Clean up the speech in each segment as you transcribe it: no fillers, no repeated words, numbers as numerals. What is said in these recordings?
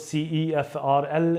CEFRL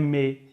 MA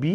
B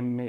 MA।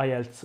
IELTS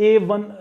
A1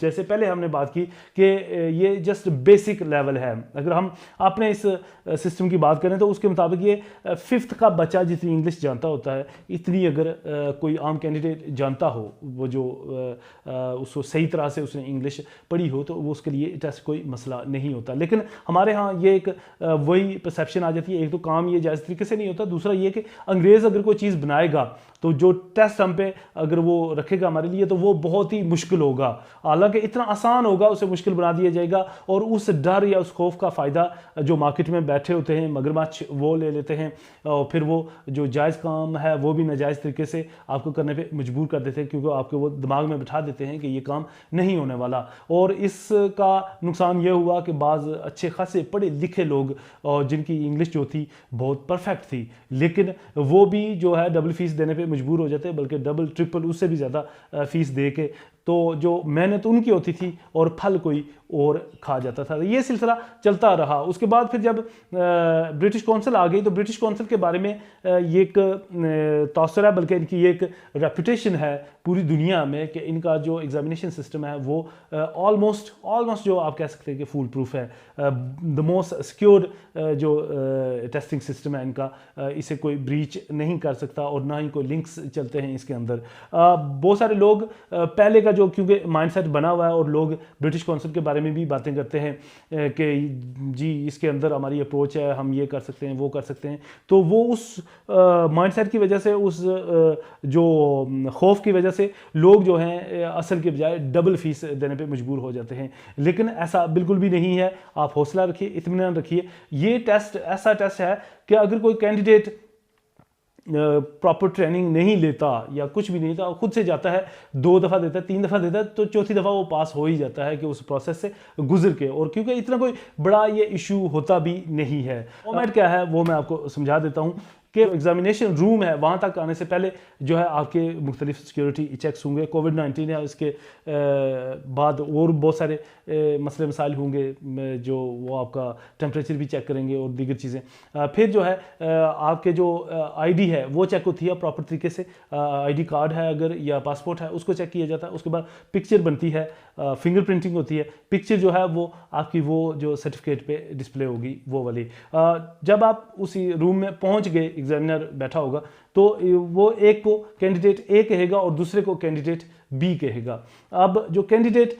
جیسے پہلے ہم نے بات کی کہ یہ جسٹ بیسک لیول ہے. اگر ہم اپنے اس سسٹم کی بات کریں تو اس کے مطابق یہ 5th کا بچہ جتنی انگلش جانتا ہوتا ہے اتنی اگر کوئی عام کینڈیڈیٹ جانتا ہو, وہ جو اس کو صحیح طرح سے اس نے انگلش پڑھی ہو, تو وہ اس کے لیے ٹیسٹ کوئی مسئلہ نہیں ہوتا. لیکن ہمارے ہاں یہ ایک وہی پرسیپشن آ جاتی ہے. ایک تو کام یہ جائز طریقے سے نہیں ہوتا, دوسرا یہ کہ انگریز اگر کوئی چیز بنائے گا تو جو ٹیسٹ ہم پہ اگر وہ رکھے گا ہمارے لیے تو وہ بہت ہی مشکل ہوگا. حالانکہ اتنا آسان ہوگا اسے مشکل بنا دیا جائے گا, اور اس ڈر یا اس خوف کا فائدہ جو مارکیٹ میں بیٹھے ہوتے ہیں مگرمچھ وہ لے لیتے ہیں, اور پھر وہ جو جائز کام ہے وہ بھی ناجائز طریقے سے آپ کو کرنے پہ مجبور کر دیتے ہیں, کیونکہ آپ کو وہ دماغ میں بٹھا دیتے ہیں کہ یہ کام نہیں ہونے والا. اور اس کا نقصان یہ ہوا کہ بعض اچھے خاصے پڑھے لکھے لوگ اور جن کی انگلش جو تھی بہت پرفیکٹ تھی, لیکن وہ بھی جو ہے ڈبل فیس دینے پہ مجبور ہو جاتے ہیں, بلکہ ڈبل ٹرپل اس سے بھی زیادہ فیس دے کے, تو جو محنت ان کی ہوتی تھی اور پھل کوئی اور کھا جاتا تھا. یہ سلسلہ چلتا رہا. اس کے بعد پھر جب برٹش کونسل آ گئی تو برٹش کونسل کے بارے میں یہ ایک تاثر ہے, بلکہ ان کی یہ ایک ریپوٹیشن ہے پوری دنیا میں کہ ان کا جو ایگزامینیشن سسٹم ہے وہ آلموسٹ جو آپ کہہ سکتے ہیں کہ فول پروف ہے, دا موسٹ سیکیورڈ جو ٹیسٹنگ سسٹم ہے ان کا, اسے کوئی بریچ نہیں کر سکتا اور نہ ہی کوئی لنکس چلتے ہیں اس کے اندر. بہت سارے لوگ پہلے کا جو کیونکہ مائنڈ سیٹ بنا ہوا ہے اور لوگ برٹش کونسل کے بارے میں بھی باتیں کرتے ہیں کہ جی اس کے اندر ہماری اپروچ ہے, ہم یہ کر سکتے ہیں وہ کر سکتے ہیں, تو وہ اس مائنڈ سیٹ کی وجہ سے, اس جو خوف کی وجہ سے لوگ جو ہیں اصل کے بجائے ڈبل فیس دینے پہ مجبور ہو جاتے ہیں. لیکن ایسا بالکل بھی نہیں ہے. آپ حوصلہ رکھیے, اطمینان رکھیے. یہ ٹیسٹ ایسا ٹیسٹ ہے کہ اگر کوئی کینڈیڈیٹ پراپر ٹریننگ نہیں لیتا یا کچھ بھی نہیں تھا, خود سے جاتا ہے, 2 دفعہ دیتا ہے, 3 دفعہ دیتا ہے, تو 4تھی دفعہ وہ پاس ہو ہی جاتا ہے کہ اس پروسیس سے گزر کے. اور کیونکہ اتنا کوئی بڑا یہ ایشو ہوتا بھی نہیں ہے. فارمیٹ کیا ہے وہ میں آپ کو سمجھا دیتا ہوں کہ ایگزامینیشن روم ہے, وہاں تک آنے سے پہلے جو ہے آپ کے مختلف سیکیورٹی چیکس ہوں گے. کووڈ-19 ہے, اس کے بعد اور بہت سارے مسئلے مسائل ہوں گے, جو وہ آپ کا ٹیمپریچر بھی چیک کریں گے اور دیگر چیزیں. پھر جو ہے آپ کے جو آئی ڈی ہے وہ چیک ہوتی ہے پراپر طریقے سے. آئی ڈی کارڈ ہے اگر یا پاسپورٹ ہے اس کو چیک کیا جاتا ہے. اس کے بعد پکچر بنتی ہے, فنگر پرنٹنگ ہوتی ہے. پکچر جو ہے وہ آپ کی وہ جو سرٹیفکیٹ پہ ڈسپلے ہوگی وہ والی. جب آپ اسی روم میں پہنچ گئے, ایگزامینر بیٹھا ہوگا, تو وہ ایک کو کینڈیڈیٹ اے کہے گا اور دوسرے کو کینڈیڈیٹ بی کہے گا. اب جو کینڈیڈیٹ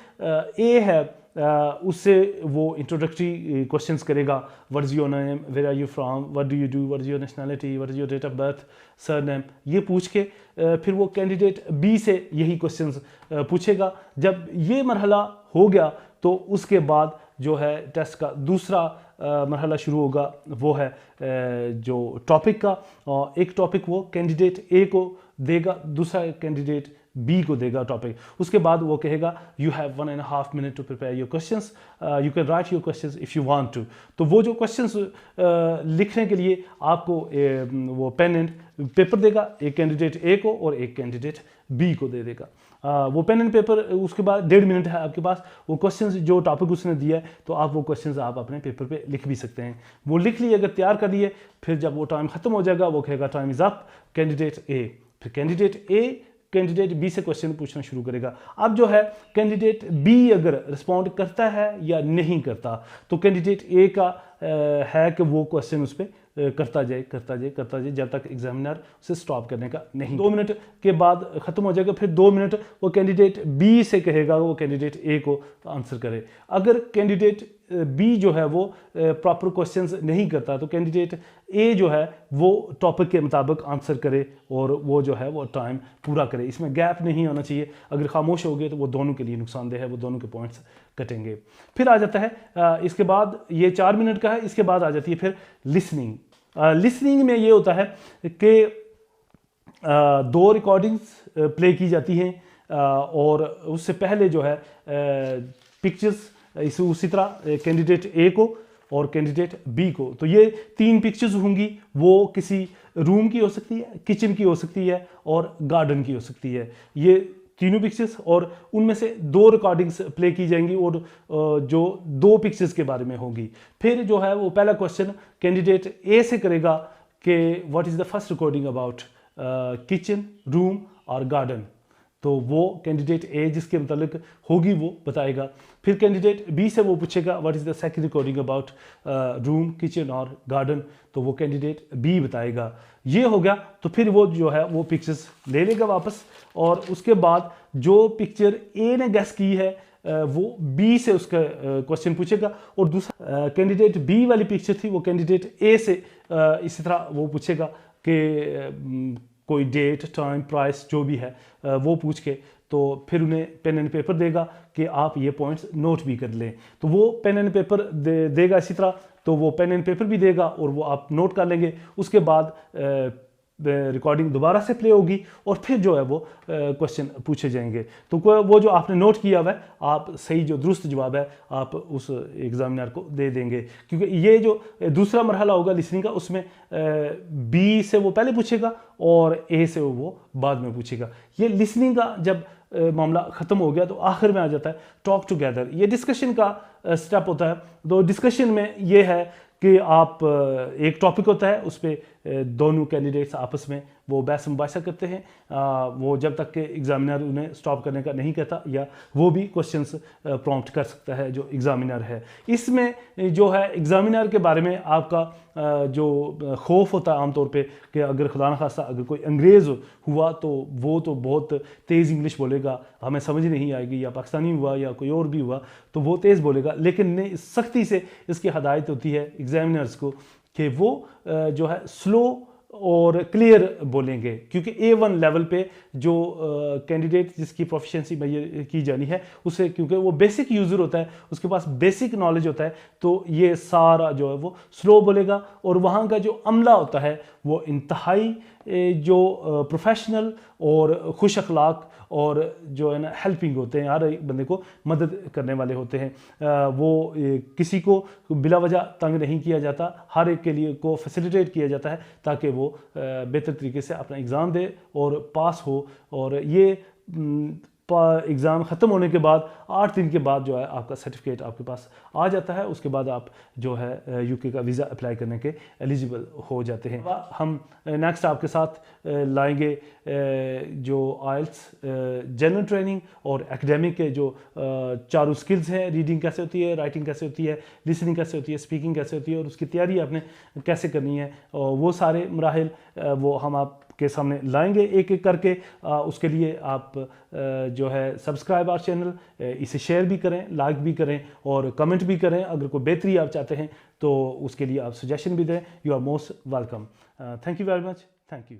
اے ہے اس سے وہ انٹروڈکٹری کوشچنس کرے گا. What is your name, where are you from, what do you do, what is your nationality, what is your date of birth, surname, یہ پوچھ کے پھر وہ کینڈیڈیٹ بی سے یہی کوشچنس پوچھے گا. جب یہ مرحلہ ہو گیا تو اس کے بعد جو ہے ٹیسٹ کا دوسرا مرحلہ شروع ہوگا, وہ ہے جو ٹاپک کا. ایک ٹاپک وہ کینڈیڈیٹ اے کو دے گا, دوسرا کینڈیڈیٹ بی کو دے گا ٹاپک. اس کے بعد وہ کہے گا you have 1.5 minute to prepare your questions, you can write your questions if you want to. تو وہ جو کوشچنس لکھنے کے لیے آپ کو وہ پین اینڈ پیپر دے گا, ایک کینڈیڈیٹ اے کو اور ایک کینڈیڈیٹ بی کو دے گا. وہ پین اینڈ پیپر, اس کے بعد 1.5 منٹ ہے آپ کے پاس. وہ کوشچنس جو ٹاپک اس نے دیا ہے تو آپ وہ کوشچنس آپ اپنے پیپر پہ لکھ بھی سکتے ہیں. وہ لکھ لیے, اگر تیار کر لیے, پھر جب وہ ٹائم ختم ہو جائے گا وہ کہے گا ٹائم از اپ, کینڈیڈیٹ اے. پھر کینڈیڈیٹ اے کینڈیڈیٹ بی سے کوشچن پوچھنا شروع کرے گا. اب جو ہے کینڈیڈیٹ بی اگر رسپونڈ کرتا ہے یا نہیں کرتا تو کینڈیڈیٹ اے کا ہے کہ وہ کوشچن اس پہ کرتا جائے جب تک ایگزامینر اسے سٹاپ کرنے کا نہیں. 2 منٹ کے بعد ختم ہو جائے گا. پھر 2 منٹ وہ کینڈیڈیٹ بی سے کہے گا وہ کینڈیڈیٹ اے کو آنسر کرے. اگر کینڈیڈیٹ بی جو ہے وہ پراپر کوشچنز نہیں کرتا تو کینڈیڈیٹ اے جو ہے وہ ٹاپک کے مطابق آنسر کرے اور وہ جو ہے وہ ٹائم پورا کرے. اس میں گیپ نہیں ہونا چاہیے. اگر خاموش ہو گئے تو وہ دونوں کے لیے نقصان دہ ہے, وہ دونوں کے پوائنٹس کٹیں گے. پھر آ جاتا ہے اس کے بعد, یہ 4 منٹ کا ہے, اس کے بعد آ جاتی ہے پھر لسننگ. لسننگ میں یہ ہوتا ہے کہ 2 ریکارڈنگز پلے کی جاتی ہیں اور اس سے پہلے جو ہے پکچرز اسی طرح کینڈیڈیٹ اے کو اور کینڈیڈیٹ بی کو. تو یہ 3 پکچرز ہوں گی, وہ کسی روم کی ہو سکتی ہے, کچن کی ہو سکتی ہے اور گارڈن کی ہو سکتی ہے. یہ تینوں پکچرز, اور ان میں سے 2 ریکارڈنگز پلے کی جائیں گی اور جو 2 پکچرز کے بارے میں ہوگی. پھر جو ہے وہ پہلا کوشچن کینڈیڈیٹ اے سے کرے گا کہ what is the first recording about kitchen, room اور گارڈن. تو وہ کینڈیڈیٹ اے جس کے متعلق ہوگی وہ بتائے گا. پھر کینڈیڈیٹ بی سے وہ پوچھے گا what is the second recording about room, kitchen اور گارڈن, تو وہ کینڈیڈیٹ بی بتائے گا. یہ ہو گیا تو پھر وہ جو ہے وہ پکچرز لے لے گا واپس, اور اس کے بعد جو پکچر اے نے گیس کی ہے وہ بی سے اس کا کوشچن پوچھے گا, اور دوسرا کینڈیڈیٹ بی والی پکچر تھی وہ کینڈیڈیٹ اے سے اسی طرح وہ پوچھے گا کہ کوئی ڈیٹ, ٹائم, پرائس جو بھی ہے وہ پوچھ کے, تو پھر انہیں پین اینڈ پیپر دے گا کہ آپ یہ پوائنٹس نوٹ بھی کر لیں. تو وہ پین اینڈ پیپر دے گا اسی طرح, تو وہ پین اینڈ پیپر بھی دے گا اور وہ آپ نوٹ کر لیں گے. اس کے بعد ریکارڈنگ دوبارہ سے پلے ہوگی اور پھر جو ہے وہ کوشچن پوچھے جائیں گے. تو وہ جو آپ نے نوٹ کیا ہوا ہے آپ صحیح جو درست جواب ہے آپ اس ایگزامینر کو دے دیں گے, کیونکہ یہ جو دوسرا مرحلہ ہوگا لسننگ کا اس میں بی سے وہ پہلے پوچھے گا اور اے سے وہ بعد میں پوچھے گا. یہ لسننگ کا جب معاملہ ختم ہو گیا تو آخر میں آ جاتا ہے ٹاک ٹوگیدر. یہ ڈسکشن کا سٹیپ ہوتا ہے. تو ڈسکشن میں یہ ہے کہ آپ ایک ٹاپک ہوتا ہے اس پہ دونوں کینڈیڈیٹس آپس میں وہ بحث مباحثہ کرتے ہیں, وہ جب تک کہ ایگزامینر انہیں سٹاپ کرنے کا نہیں کہتا, یا وہ بھی کوشچنس پرومپٹ کر سکتا ہے جو ایگزامینر ہے. اس میں جو ہے ایگزامینر کے بارے میں آپ کا جو خوف ہوتا ہے عام طور پہ کہ اگر خدا نخواستہ اگر کوئی انگریز ہوا تو وہ تو بہت تیز انگلش بولے گا, ہمیں سمجھ نہیں آئے گی, یا پاکستانی ہوا یا کوئی اور بھی ہوا تو وہ تیز بولے گا. لیکن سختی سے اس کی ہدایت ہوتی ہے ایگزامینرز کو کہ وہ جو ہے سلو اور کلیئر بولیں گے, کیونکہ A1 لیول پہ جو کینڈیڈیٹ جس کی پروفیشنسی میئر کی جانی ہے اسے, کیونکہ وہ بیسک یوزر ہوتا ہے, اس کے پاس بیسک نالج ہوتا ہے, تو یہ سارا جو ہے وہ سلو بولے گا. اور وہاں کا جو عملہ ہوتا ہے وہ انتہائی جو پروفیشنل اور خوش اخلاق اور جو ہے نا ہیلپنگ ہوتے ہیں, ہر ایک بندے کو مدد کرنے والے ہوتے ہیں. وہ کسی کو بلا وجہ تنگ نہیں کیا جاتا, ہر ایک کے لیے کو فیسیلیٹیٹ کیا جاتا ہے تاکہ وہ بہتر طریقے سے اپنا ایگزام دے اور پاس ہو. اور یہ ایگزام ختم ہونے کے بعد 8 دن کے بعد جو ہے آپ کا سرٹیفکیٹ آپ کے پاس آ جاتا ہے. اس کے بعد آپ جو ہے یو کے کا ویزا اپلائی کرنے کے ایلیجیبل ہو جاتے ہیں. ہم نیکسٹ آپ کے ساتھ لائیں گے جو آئلٹس جنرل ٹریننگ اور ایکڈیمک کے جو چاروں سکلز ہیں, ریڈنگ کیسے ہوتی ہے, رائٹنگ کیسے ہوتی ہے, لسننگ کیسے ہوتی ہے, اسپیکنگ کیسے ہوتی ہے, اور اس کی تیاری آپ نے کیسے کرنی ہے, وہ سارے مراحل وہ ہم آپ کے سامنے لائیں گے ایک ایک کر کے. اس کے لیے آپ جو ہے سبسکرائب آور چینل, اسے شیئر بھی کریں, لائک بھی کریں اور کمنٹ بھی کریں. اگر کوئی بہتری آپ چاہتے ہیں تو اس کے لیے آپ سجیشن بھی دیں. You are most welcome. Thank you very much. Thank you.